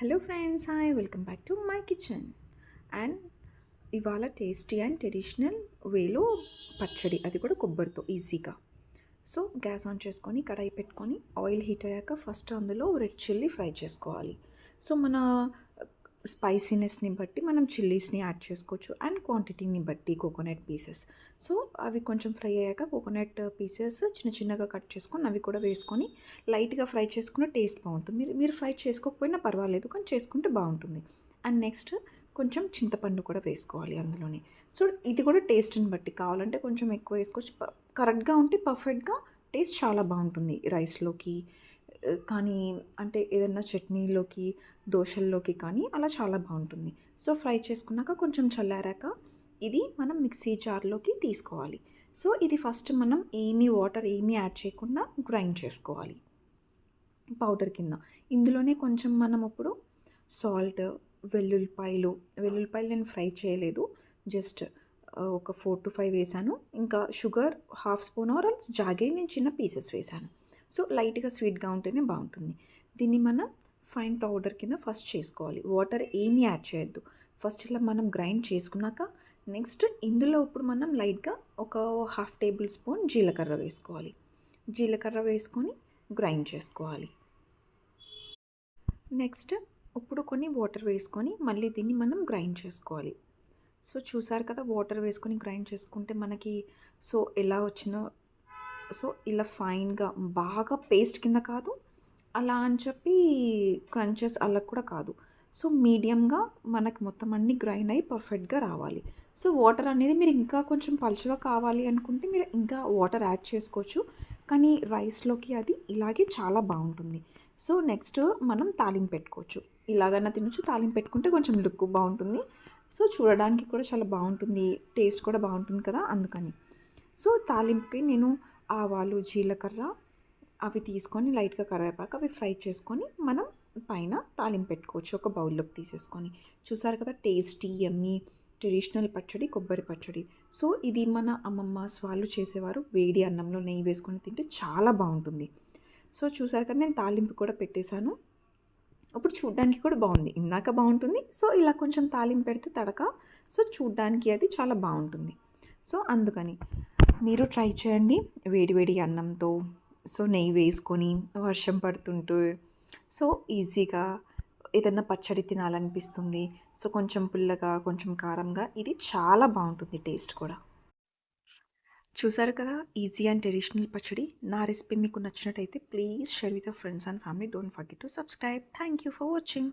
Hello friends, hi, welcome back to my kitchen. And ఇవాళ tasty and traditional వేలో పచ్చడి, అది కూడా కొబ్బరితో ఈజీగా. సో గ్యాస్ ఆన్ చేసుకొని కడాయి పెట్టుకొని ఆయిల్ హీట్ అయ్యాక ఫస్ట్ అందులో రెడ్ చిల్లీ ఫ్రై చేసుకోవాలి. సో మన స్పైసీనెస్ని బట్టి మనం చిల్లీస్ని యాడ్ చేసుకోవచ్చు అండ్ క్వాంటిటీని బట్టి కోకోనట్ పీసెస్. సో అవి కొంచెం ఫ్రై అయ్యాక కోకోనట్ పీసెస్ చిన్న చిన్నగా కట్ చేసుకొని అవి కూడా వేసుకొని లైట్గా ఫ్రై చేసుకున్న టేస్ట్ బాగుంటుంది. మీరు ఫ్రై చేసుకోకపోయినా పర్వాలేదు, కానీ చేసుకుంటే బాగుంటుంది. అండ్ నెక్స్ట్ కొంచెం చింతపండు కూడా వేసుకోవాలి అందులోనే. సో ఇది కూడా టేస్ట్ని బట్టి, కావాలంటే కొంచెం ఎక్కువ వేసుకోవచ్చు. కరెక్ట్గా ఉంటే పర్ఫెక్ట్గా టేస్ట్ చాలా బాగుంటుంది రైస్లోకి కానీ, అంటే ఏదైనా చట్నీలోకి, దోశల్లోకి కానీ అలా చాలా బాగుంటుంది. సో ఫ్రై చేసుకున్నాక కొంచెం చల్లారాక ఇది మనం మిక్సీ జార్లోకి తీసుకోవాలి. సో ఇది ఫస్ట్ మనం వాటర్ ఏమీ యాడ్ చేయకుండా గ్రైండ్ చేసుకోవాలి పౌడర్ కింద. ఇందులోనే కొంచెం మనం ఇప్పుడు సాల్ట్, వెల్లుల్లిపాయలు నేను ఫ్రై చేయలేదు, జస్ట్ ఒక 4 to 5 వేసాను. ఇంకా sugar half spoon or else jaggery నేను చిన్న పీసెస్ వేసాను. సో లైట్గా స్వీట్గా ఉంటేనే బాగుంటుంది. దీన్ని మనం ఫైన్ పౌడర్ కింద ఫస్ట్ చేసుకోవాలి. వాటర్ ఏమీ యాడ్ చేయొద్దు. ఫస్ట్ ఇలా మనం గ్రైండ్ చేసుకున్నాక నెక్స్ట్ ఇందులో ఇప్పుడు మనం లైట్గా ఒక హాఫ్ టేబుల్ స్పూన్ జీలకర్ర వేసుకోవాలి. జీలకర్ర వేసుకొని గ్రైండ్ చేసుకోవాలి. నెక్స్ట్ ఇప్పుడు కొన్ని వాటర్ వేసుకొని మళ్ళీ దీన్ని మనం గ్రైండ్ చేసుకోవాలి. సో చూసారు కదా, వాటర్ వేసుకొని గ్రైండ్ చేసుకుంటే మనకి సో ఎలా వచ్చిందో. సో ఇలా ఫైన్గా బాగా పేస్ట్ కింద కాదు, అలా అని చెప్పి క్రంచెస్ అలా కూడా కాదు. సో మీడియంగా మనకి మొత్తం అన్నీ గ్రైండ్ అయ్యి పర్ఫెక్ట్గా రావాలి. సో వాటర్ అనేది మీరు ఇంకా కొంచెం పలుచగా కావాలి అనుకుంటే మీరు ఇంకా వాటర్ యాడ్ చేసుకోవచ్చు, కానీ రైస్లోకి అది ఇలాగే చాలా బాగుంటుంది. సో నెక్స్ట్ మనం తాలింపు పెట్టుకోవచ్చు. ఇలాగైనా తినొచ్చు, తాలింపు పెట్టుకుంటే కొంచెం లుక్ బాగుంటుంది. సో చూడడానికి కూడా చాలా బాగుంటుంది, టేస్ట్ కూడా బాగుంటుంది కదా, అందుకని. సో తాలింపుకి నేను ఆవాలు, జీలకర్ర అవి తీసుకొని లైట్గా కరివేపాకు అవి ఫ్రై చేసుకొని మనం పైన తాలింపు పెట్టుకోవచ్చు ఒక బౌల్లోకి తీసేసుకొని. చూసారు కదా, టేస్టీ యమ్మీ ట్రెడిషనల్ పచ్చడి, కొబ్బరి పచ్చడి. సో ఇది మన అమ్మమ్మస్ వాళ్ళు చేసేవారు. వేడి అన్నంలో నెయ్యి వేసుకొని తింటే చాలా బాగుంటుంది. సో చూసారు కదా, నేను తాలింపు కూడా పెట్టేశాను. ఇప్పుడు చూడ్డానికి కూడా బాగుంది, ఇందాక బాగుంటుంది. సో ఇలా కొంచెం తాలింపు పెడితే తడక, సో చూడ్డానికి అది చాలా బాగుంటుంది. సో అందుకని మీరు ట్రై చేయండి వేడివేడి అన్నంతో. సో నెయ్యి వేసుకొని వర్షం పడుతుంటూ సో ఈజీగా ఏదన్నా పచ్చడి తినాలనిపిస్తుంది. సో కొంచెం పుల్లగా, కొంచెం కారంగా ఇది చాలా బాగుంటుంది టేస్ట్ కూడా. చూసారు కదా, ఈజీ అండ్ ట్రెడిషనల్ పచ్చడి. నా రెసిపీ మీకు నచ్చినట్టయితే please share with your friends and family. Don't forget to subscribe. Thank you for watching.